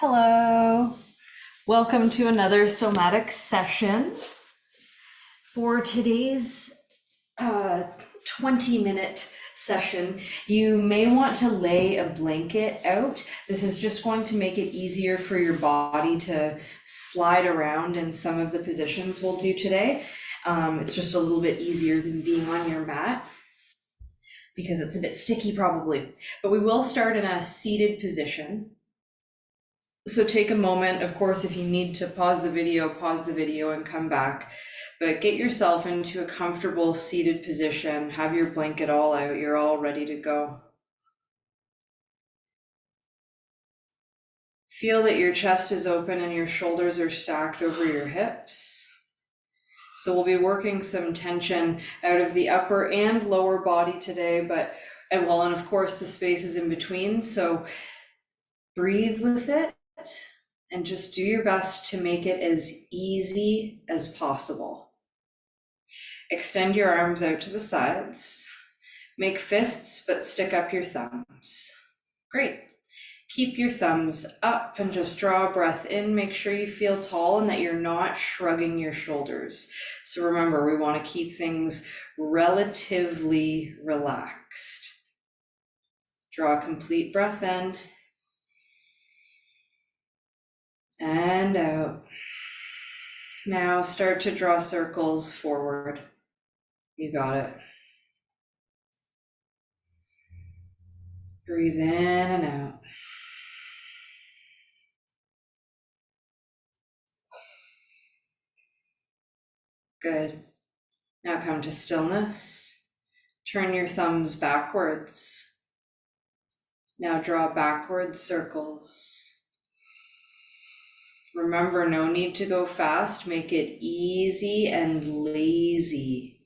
Hello. Welcome to another somatic session. For today's 20-minute session, you may want to lay a blanket out. This is just going to make it easier for your body to slide around in some of the positions we'll do today. It's just a little bit easier than being on your mat because it's a bit sticky probably. But we will start in a seated position. So take a moment, of course, if you need to pause the video and come back. But get yourself into a comfortable seated position. Have your blanket all out. You're all ready to go. Feel that your chest is open and your shoulders are stacked over your hips. So we'll be working some tension out of the upper and lower body today, and of course the spaces in between. So breathe with it. And just do your best to make it as easy as possible. Extend your arms out to the sides. Make fists, but stick up your thumbs. Great. Keep your thumbs up and just draw a breath in. Make sure you feel tall and that you're not shrugging your shoulders. So remember, we want to keep things relatively relaxed. Draw a complete breath in. And out. Now start to draw circles forward. You got it. Breathe in and out. Good. Now come to stillness. Turn your thumbs backwards. Now draw backward circles. Remember, no need to go fast. Make it easy and lazy.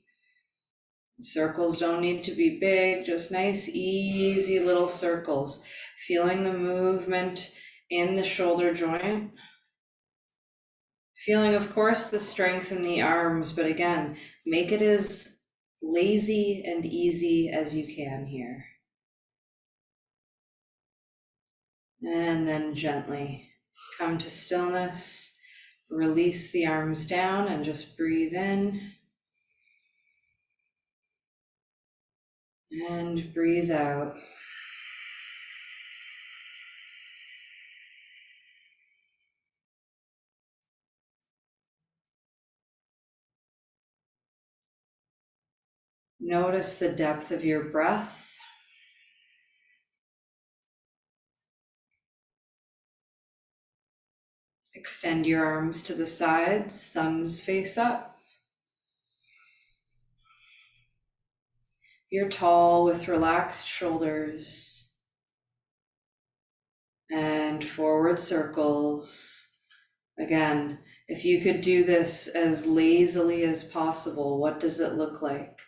Circles don't need to be big, just nice, easy little circles. Feeling the movement in the shoulder joint. Feeling, of course, the strength in the arms, but again, make it as lazy and easy as you can here. And then gently come to stillness, release the arms down and just breathe in and breathe out. Notice the depth of your breath. Extend your arms to the sides, thumbs face up. You're tall with relaxed shoulders. And forward circles. Again, if you could do this as lazily as possible, what does it look like?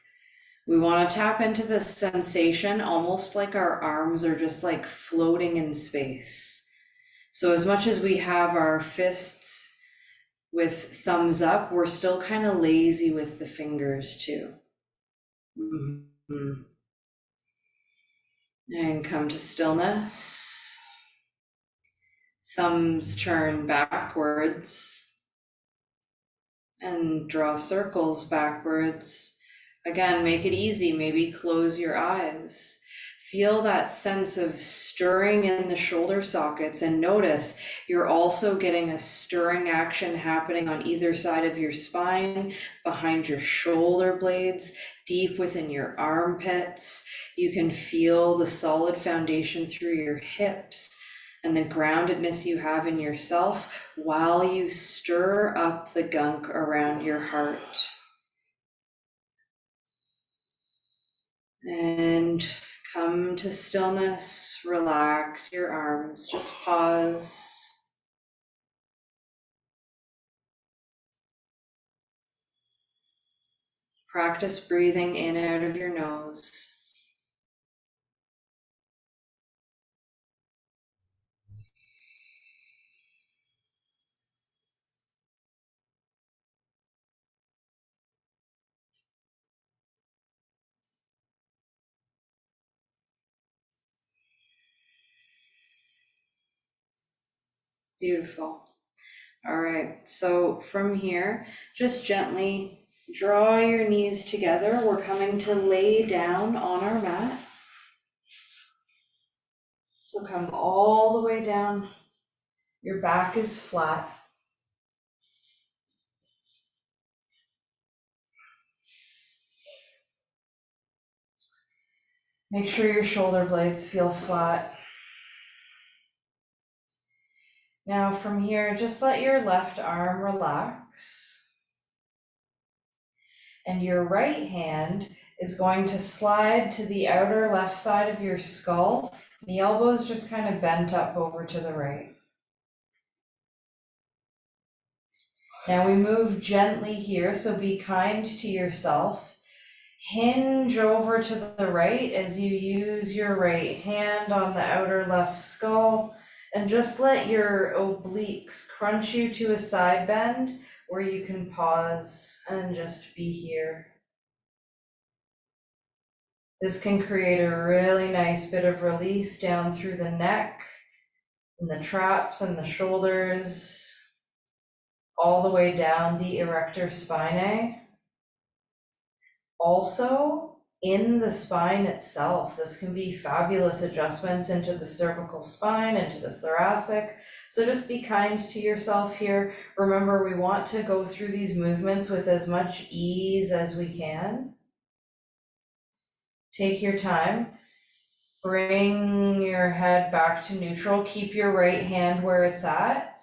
We want to tap into this sensation almost like our arms are just like floating in space. So as much as we have our fists with thumbs up, we're still kind of lazy with the fingers too. Mm-hmm. And come to stillness. Thumbs turn backwards and draw circles backwards. Again, make it easy. Maybe close your eyes. Feel that sense of stirring in the shoulder sockets and notice you're also getting a stirring action happening on either side of your spine, behind your shoulder blades, deep within your armpits. You can feel the solid foundation through your hips and the groundedness you have in yourself while you stir up the gunk around your heart. And come to stillness, relax your arms, just pause. Practice breathing in and out of your nose. Beautiful. All right, so from here, just gently draw your knees together. We're coming to lay down on our mat. So come all the way down. Your back is flat. Make sure your shoulder blades feel flat. Now from here, just let your left arm relax. And your right hand is going to slide to the outer left side of your skull. The elbow is just kind of bent up over to the right. Now we move gently here, so be kind to yourself. Hinge over to the right as you use your right hand on the outer left skull, and just let your obliques crunch you to a side bend where you can pause and just be here. This can create a really nice bit of release down through the neck and the traps and the shoulders, all the way down the erector spinae. Also, in the spine itself, this can be fabulous adjustments into the cervical spine, into the thoracic. So just be kind to yourself here. Remember, we want to go through these movements with as much ease as we can. Take your time. Bring your head back to neutral. Keep your right hand where it's at.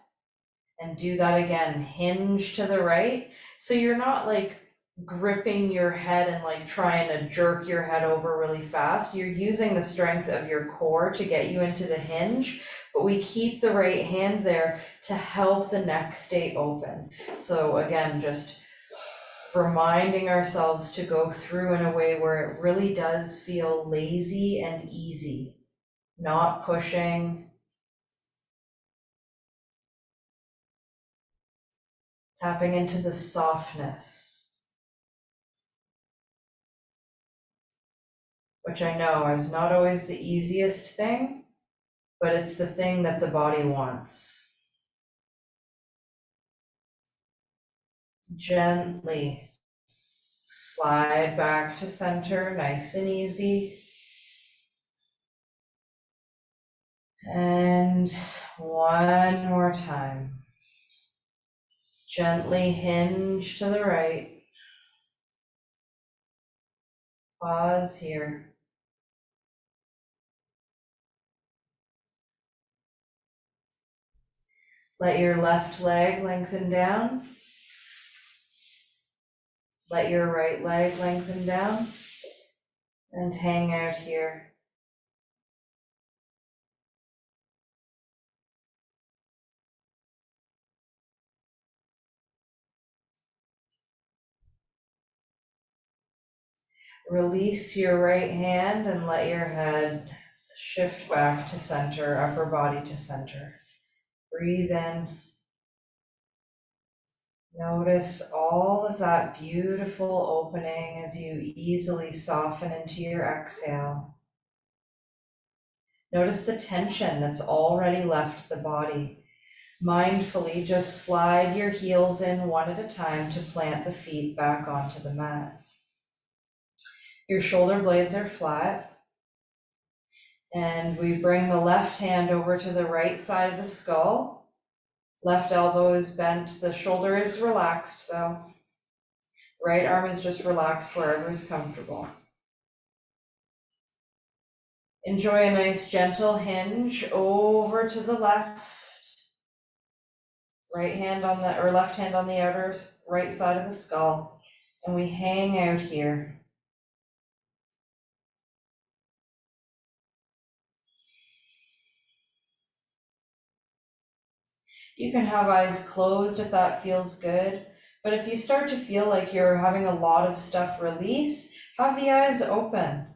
And do that again. Hinge to the right. So you're not like gripping your head and like trying to jerk your head over really fast. You're using the strength of your core to get you into the hinge, but we keep the right hand there to help the neck stay open. So again, just reminding ourselves to go through in a way where it really does feel lazy and easy, not pushing. Tapping into the softness, which I know is not always the easiest thing, but it's the thing that the body wants. Gently slide back to center, nice and easy. And one more time. Gently hinge to the right. Pause here. Let your left leg lengthen down. Let your right leg lengthen down and hang out here. Release your right hand and let your head shift back to center, upper body to center. Breathe in. Notice all of that beautiful opening as you easily soften into your exhale. Notice the tension that's already left the body. Mindfully, just slide your heels in one at a time to plant the feet back onto the mat. Your shoulder blades are flat. And we bring the left hand over to the right side of the skull. Left elbow is bent, the shoulder is relaxed though. Right arm is just relaxed wherever is comfortable. Enjoy a nice gentle hinge over to the left. Right hand on the, or left hand on the outer right side of the skull. And we hang out here. You can have eyes closed if that feels good, but if you start to feel like you're having a lot of stuff release, have the eyes open.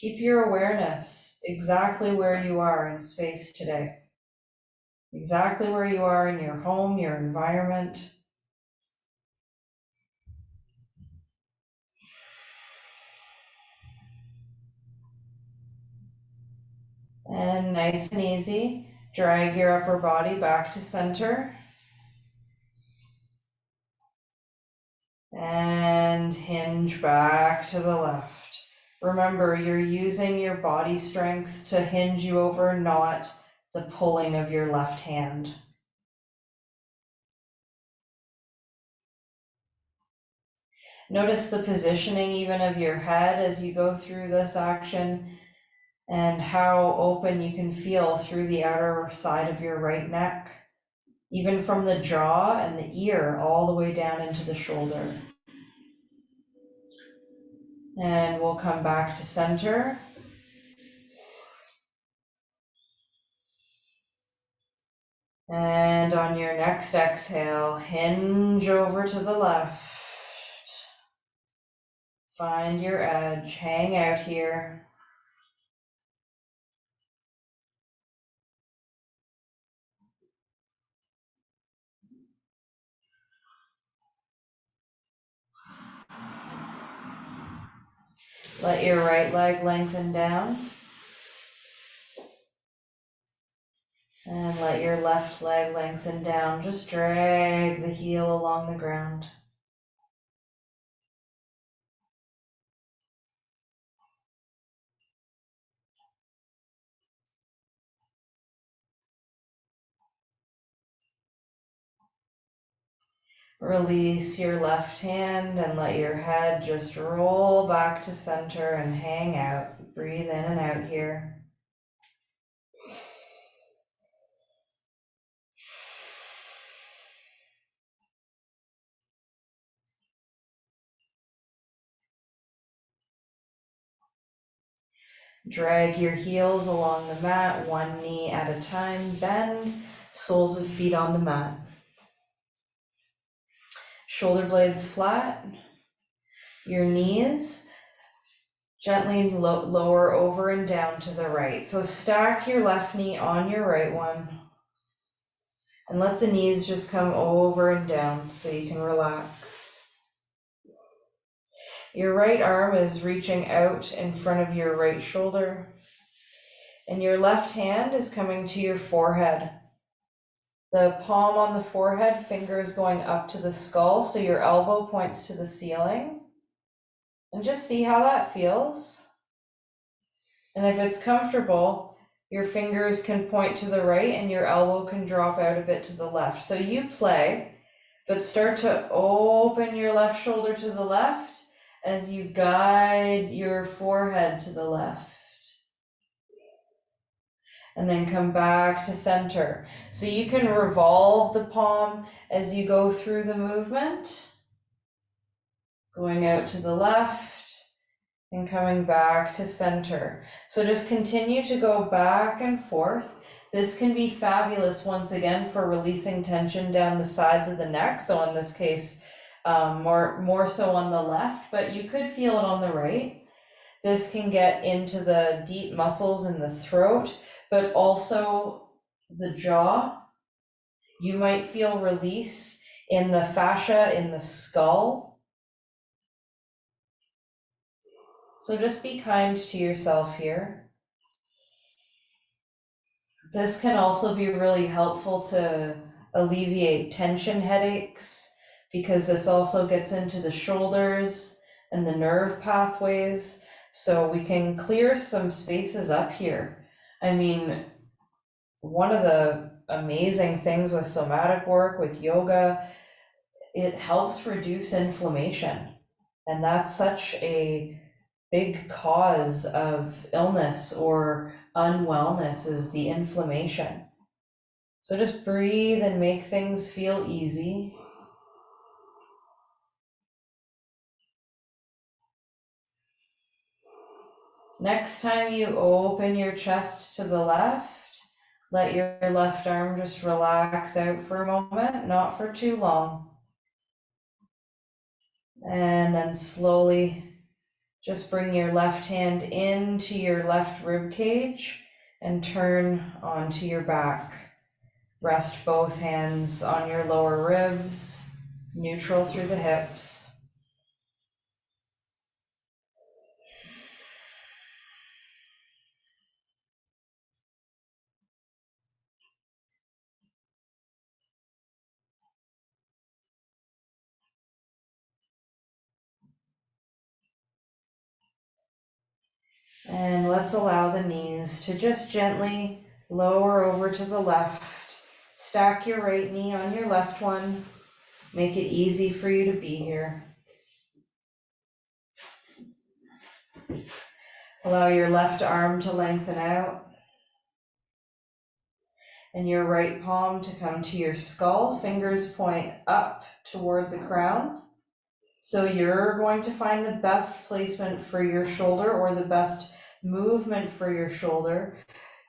Keep your awareness exactly where you are in space today, exactly where you are in your home, your environment. And nice and easy, Drag your upper body back to center. And hinge back to the left. Remember, you're using your body strength to hinge you over, not the pulling of your left hand. Notice the positioning even of your head as you go through this action and how open you can feel through the outer side of your right neck, even from the jaw and the ear all the way down into the shoulder. And we'll come back to center. And on your next exhale, hinge over to the left. Find your edge, hang out here. Let your right leg lengthen down. And let your left leg lengthen down. Just drag the heel along the ground. Release your left hand and let your head just roll back to center and hang out. Breathe in and out here. Drag your heels along the mat, one knee at a time. Bend, soles of feet on the mat. Shoulder blades flat. Your knees gently lower over and down to the right. So stack your left knee on your right one. And let the knees just come over and down so you can relax. Your right arm is reaching out in front of your right shoulder. And your left hand is coming to your forehead. The palm on the forehead, fingers going up to the skull, so your elbow points to the ceiling. And just see how that feels. And if it's comfortable, your fingers can point to the right and your elbow can drop out a bit to the left. So you play, but start to open your left shoulder to the left as you guide your forehead to the left. And then come back to center. So you can revolve the palm as you go through the movement, going out to the left and coming back to center. So just continue to go back and forth. This can be fabulous once again for releasing tension down the sides of the neck. So in this case, more so on the left, but you could feel it on the right. This can get into the deep muscles in the throat, but also the jaw. You might feel release in the fascia in the skull. So just be kind to yourself here. This can also be really helpful to alleviate tension headaches because this also gets into the shoulders and the nerve pathways. So we can clear some spaces up here. I mean, one of the amazing things with somatic work, with yoga, it helps reduce inflammation. And that's such a big cause of illness or unwellness is the inflammation. So just breathe and make things feel easy. Next time you open your chest to the left, let your left arm just relax out for a moment, not for too long. And then slowly just bring your left hand into your left rib cage and turn onto your back. Rest both hands on your lower ribs, neutral through the hips. And let's allow the knees to just gently lower over to the left. Stack your right knee on your left one. Make it easy for you to be here. Allow your left arm to lengthen out and your right palm to come to your skull. Fingers point up toward the crown. So you're going to find the best placement for your shoulder or the best movement for your shoulder.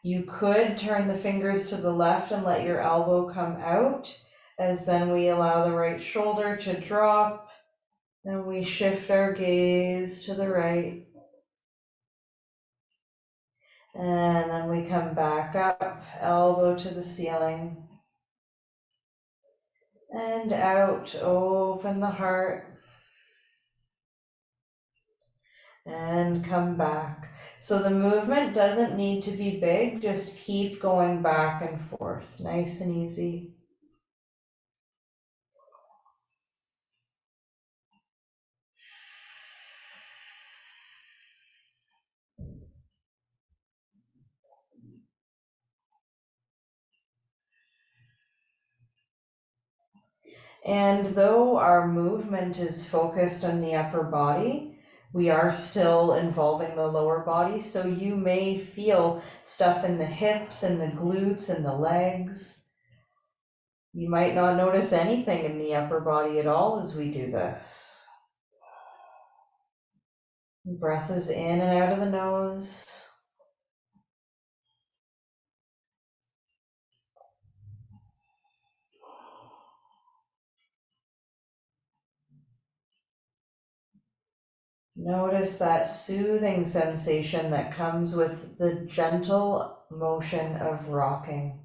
You could turn the fingers to the left and let your elbow come out, as then we allow the right shoulder to drop and we shift our gaze to the right. And then we come back up, elbow to the ceiling. And out, open the heart. And come back. So the movement doesn't need to be big, just keep going back and forth, nice and easy. And though our movement is focused on the upper body, we are still involving the lower body. So you may feel stuff in the hips and the glutes and the legs. You might not notice anything in the upper body at all as we do this. Breath is in and out of the nose. Notice that soothing sensation that comes with the gentle motion of rocking.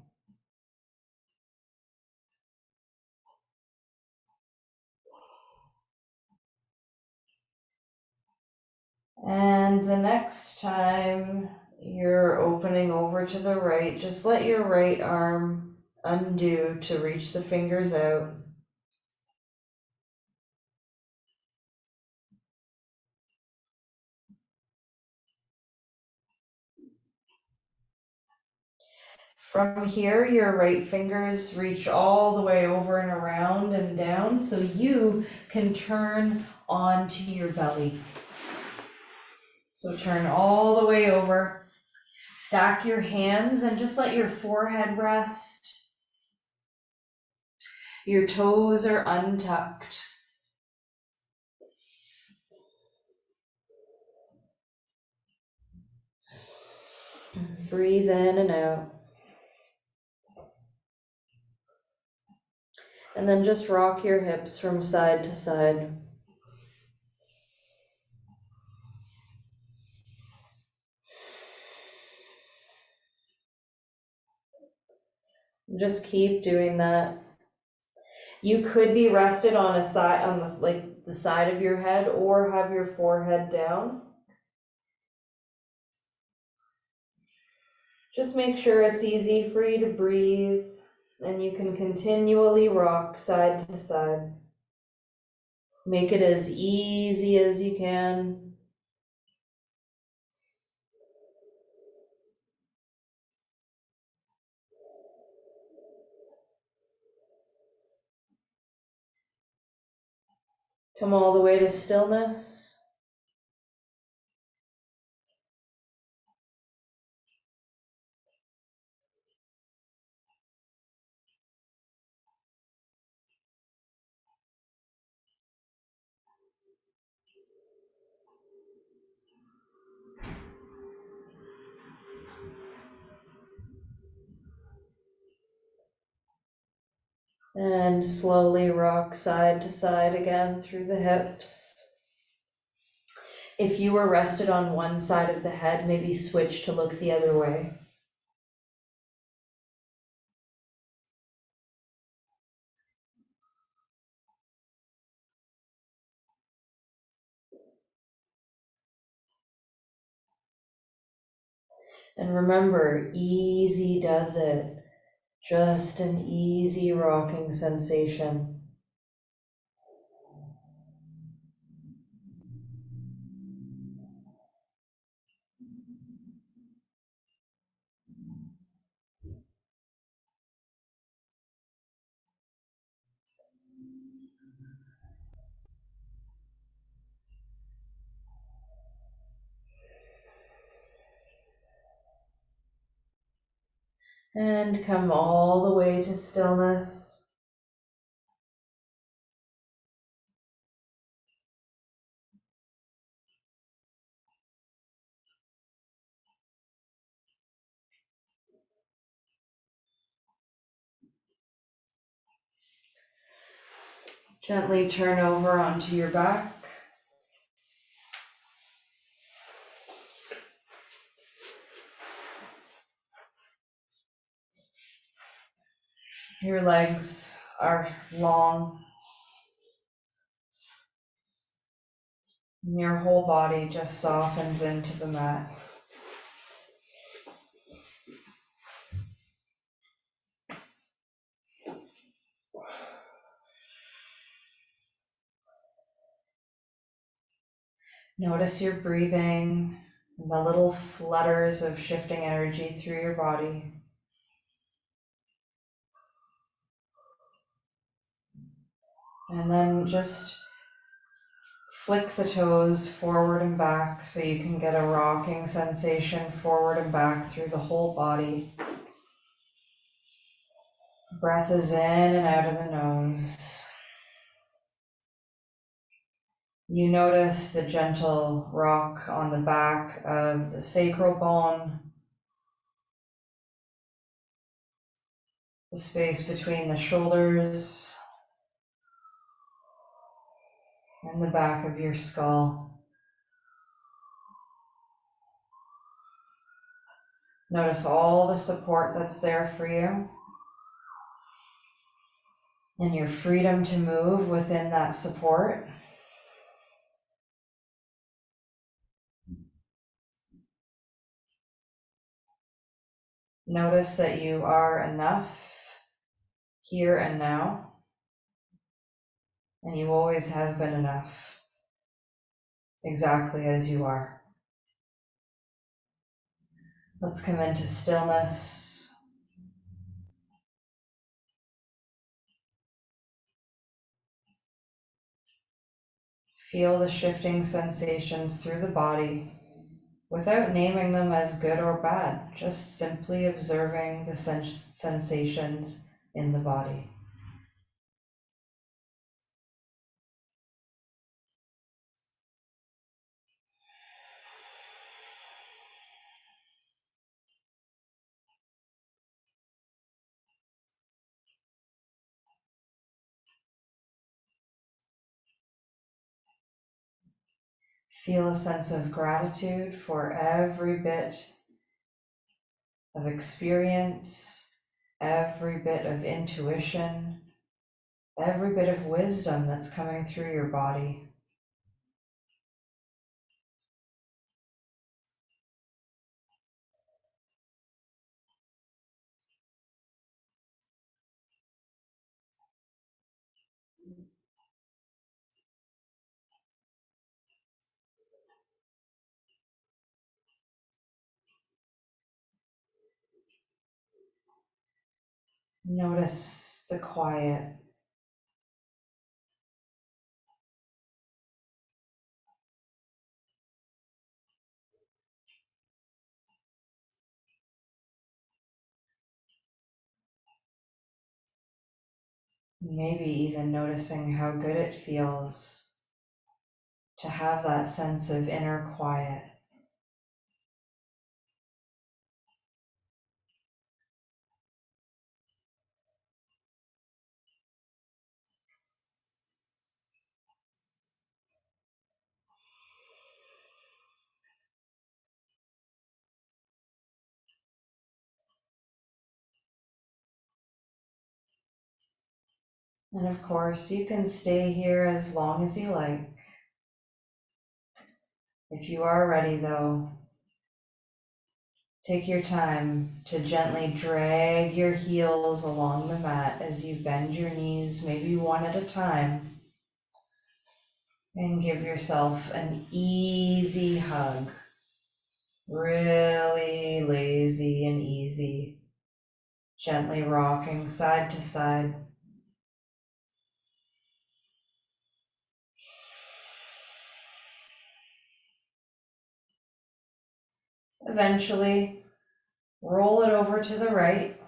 And the next time you're opening over to the right, just let your right arm undo to reach the fingers out. From here, your right fingers reach all the way over and around and down, so you can turn onto your belly. So turn all the way over, stack your hands and just let your forehead rest. Your toes are untucked. Breathe in and out. And then just rock your hips from side to side. Just keep doing that. You could be rested on a side, on the side of your head, or have your forehead down. Just make sure it's easy for you to breathe, and you can continually rock side to side. Make it as easy as you can. Come all the way to stillness. And slowly rock side to side again through the hips. If you were rested on one side of the head, maybe switch to look the other way. And remember, easy does it. Just an easy rocking sensation. And come all the way to stillness. Gently turn over onto your back. Your legs are long. And your whole body just softens into the mat. Notice your breathing and the little flutters of shifting energy through your body. And then just flick the toes forward and back so you can get a rocking sensation forward and back through the whole body. Breath is in and out of the nose. You notice the gentle rock on the back of the sacral bone, the space between the shoulders, and the back of your skull. Notice all the support that's there for you and your freedom to move within that support. Notice that you are enough here and now, and you always have been enough, exactly as you are. Let's come into stillness. Feel the shifting sensations through the body without naming them as good or bad, just simply observing the sensations in the body. Feel a sense of gratitude for every bit of experience, every bit of intuition, every bit of wisdom that's coming through your body. Notice the quiet. Maybe even noticing how good it feels to have that sense of inner quiet. And of course, you can stay here as long as you like. If you are ready, though, take your time to gently drag your heels along the mat as you bend your knees, maybe one at a time, and give yourself an easy hug. Really lazy and easy, gently rocking side to side. Eventually, roll it over to the right.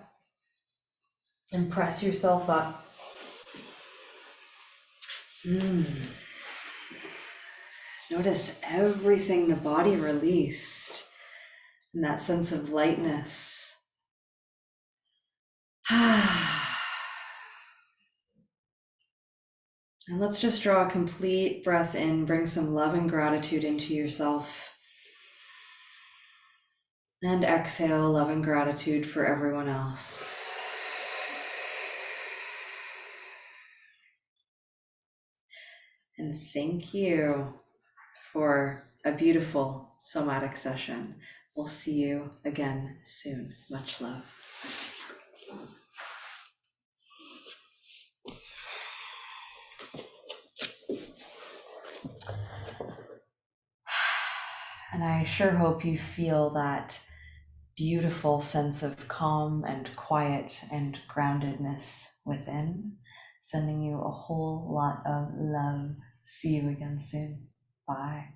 And press yourself up. Notice everything the body released and that sense of lightness. And let's just draw a complete breath in, bring some love and gratitude into yourself. And exhale, love and gratitude for everyone else. And thank you for a beautiful somatic session. We'll see you again soon. Much love. And I sure hope you feel that beautiful sense of calm and quiet and groundedness within, sending you a whole lot of love. See you again soon. Bye.